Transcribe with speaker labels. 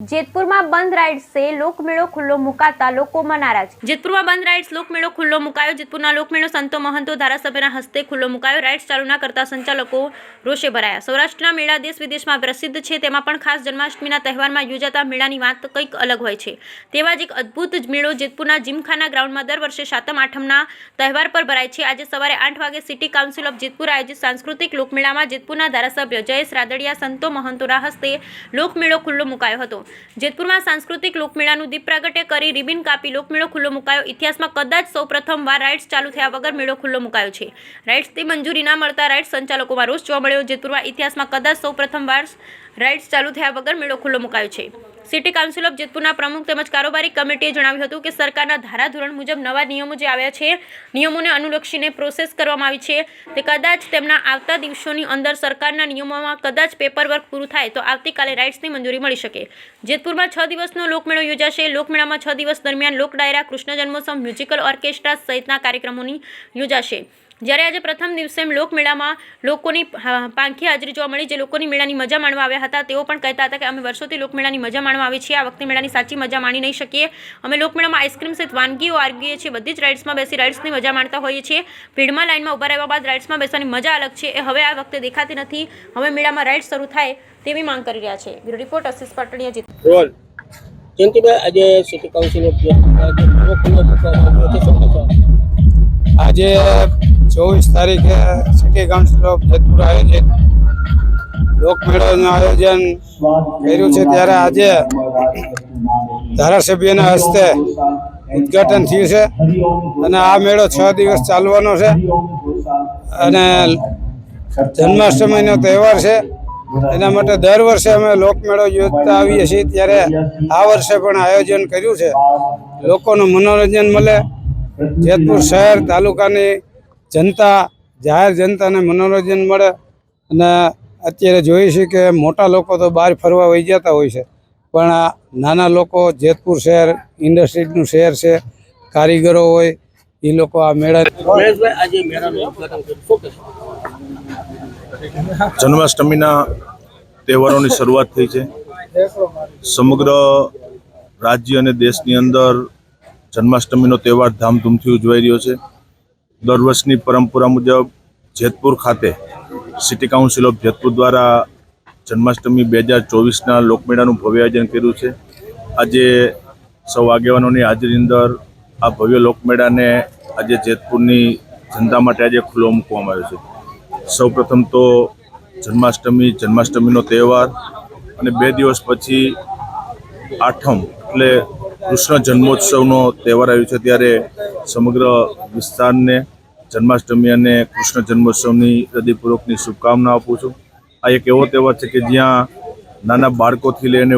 Speaker 1: જેતપુર में बंद राइड्स से लोकमेळो खुल्लो मुकाता लोकोमां नाराज। जेतपुर में बंद राइड्स लोकमेळो खुल्लो मुकायो। जेतपुरना लोकमेळो संतो महंतो धारासभ्यना हस्ते खुल्लो मुकायो। राइड्स चालू न करता संचालको रोषे भराया। सौराष्ट्रना मेळा देश विदेश में प्रसिद्ध है, तेमां पण खास जन्माष्टमीना तहेवार में योजाता मेळानी वात कंईक अलग होय छे। तेवा ज एक अद्भुत मेळो जेतपुरना जिमखाना ग्राउंड में दर वर्षे सातम आठमना तहेवार पर भराय छे। आज सवारे 8 वागे सिटी काउंसिल ऑफ जेतपुर आयोजित सांस्कृतिक लोकमेळा में जेतपुरना धारासभ्य जयेश रादड़िया संतो महंतोना हस्ते लोकमेळो खुल्लो मुकायो हतो। जेतपुर में सांस्कृतिक लोकमेळानु दीप प्रागट्य करी रिबीन कापी लोकमेळो खुल्लो मुकायो। इतिहास में कदाच सौ प्रथम वार राइड्स चालू थया वगर मेळो खुल्लो मुकायो छे। राइड्सनी मंजूरी न मळता राइड्स संचालकों में रोष जोवा मळ्यो। जेतपुर में इतिहास में कदाच सौ प्रथम वार राइड्स चालू थया वगर मेळो खुल्लो मुकायो छे। सिटी काउंसिल ऑफ जेतपुरना प्रमुख तेमज कारोबारी कमिटीए जणाव्युं हतुं के सरकारना धाराधोरण मुजब नवा नियमो जे आव्या छे, नियमोने अनुलक्षीने प्रोसेस करवामां आवी छे, ते कदाच तेमना आवता दिवसोनी अंदर सरकारना नियमोमां कदाच पेपरवर्क पूरुं थाय तो आवतीकाले राइड्सनी मंजूरी मळी शके। जेतपुरमां 6 दिवसनो लोकमेळो योजाशे। लोकमेळामां 6 दिवस दरमियान लोक डायरा, कृष्ण जन्मोत्सव, म्युजिकल ऑर्केस्ट्रा सहितना कार्यक्रमोनी योजाशे। જ્યારે આજે પ્રથમ દિવસે લોકમેળામાં લોકોની પાંખી હાજરી જોવા મળી। જે લોકોની મેળાની મજા માણવા આવ્યા હતા તેઓ પણ કહેતા હતા કે અમે વર્ષોથી લોકમેળાની મજા માણવા આવી છીએ, આ વખતે મેળાની સાચી મજા માણી નહીં શકીએ। અમે લોકમેળામાં આઈસ્ક્રીમ સહિત વાનગીઓ આરગીએ છીએ, બધી જ રાઇડ્સમાં બેસી રાઇડ્સની મજા માણતા હોઈએ છીએ। ભીડમાં લાઇનમાં ઊભા રહ્યા બાદ રાઇડ્સમાં બેસવાની મજા અલગ છે, એ હવે આ વખતે દેખાતી નથી। હવે મેળામાં રાઇડ્સ શરૂ થાય તેવી માંગ કરી રહ્યા છે। Bureau report Ashish Patadiya, Jetpur.
Speaker 2: જયંતિભાઈ, આજે સિટી કાઉન્સિલ ઓફ
Speaker 3: आज 24 तारीखे सिटी काउंसिल ऑफ जेतपुर आयोजित लोकमेळाનું આયોજન કર્યું છે। ત્યારે આજે ધારાસભ્યના હસ્તે ઉદ્ઘાટન થયું છે અને આ મેળો 6 દિવસ ચાલવાનો છે અને જન્માષ્ટમીનો તહેવાર છે। એના માટે દર વર્ષે અમે લોકમેળો યોજતા આવીએ છીએ, ત્યારે આ વર્ષે પણ આયોજન કર્યું છે। લોકોનું મનોરંજન મળે, જેતપુર શહેર તાલુકાની જનતા, જાહેર જનતાને મનોરંજન મળે। અને અત્યારે જોઈએ છે કે મોટા લોકો તો બહાર ફરવા વહી જતા હોય છે, પણ આ નાના લોકો, જેતપુર શહેર ઇન્ડસ્ટ્રીનું શહેર છે, કારીગરો હોય એ લોકો આ મેળા
Speaker 4: જન્માષ્ટમીના તહેવારોની શરૂઆત થઈ છે। સમગ્ર રાજ્ય અને દેશની અંદર જન્માષ્ટમીનો તહેવાર ધામધૂમથી ઉજવાઈ રહ્યો છે। દર વર્ષની પરંપરા મુજબ જેતપુર ખાતે સિટી કાઉન્સિલ ઓફ જેતપુર દ્વારા જન્માષ્ટમી 2024ના લોકમેળાનું ભવ્ય આયોજન કર્યું છે। આજે સૌ આગેવાનોની હાજરી અંદર આ ભવ્ય લોકમેળાને આજે જેતપુરની જનતા માટે આજે ખુલ્લો મૂકવામાં આવ્યો છે। સૌપ્રથમ તો જન્માષ્ટમીનો તહેવાર અને 2 દિવસ પછી આઠમ એટલે કૃષ્ણ જન્મોત્સવનો તહેવાર આવ્યો છે, ત્યારે સમગ્ર વિસ્તારને જન્માષ્ટમી અને કૃષ્ણ જન્મોત્સવની હૃદયપૂર્વકની શુભકામના આપું છું। આ એક એવો તહેવાર છે કે જ્યાં નાના બાળકોથી લઈને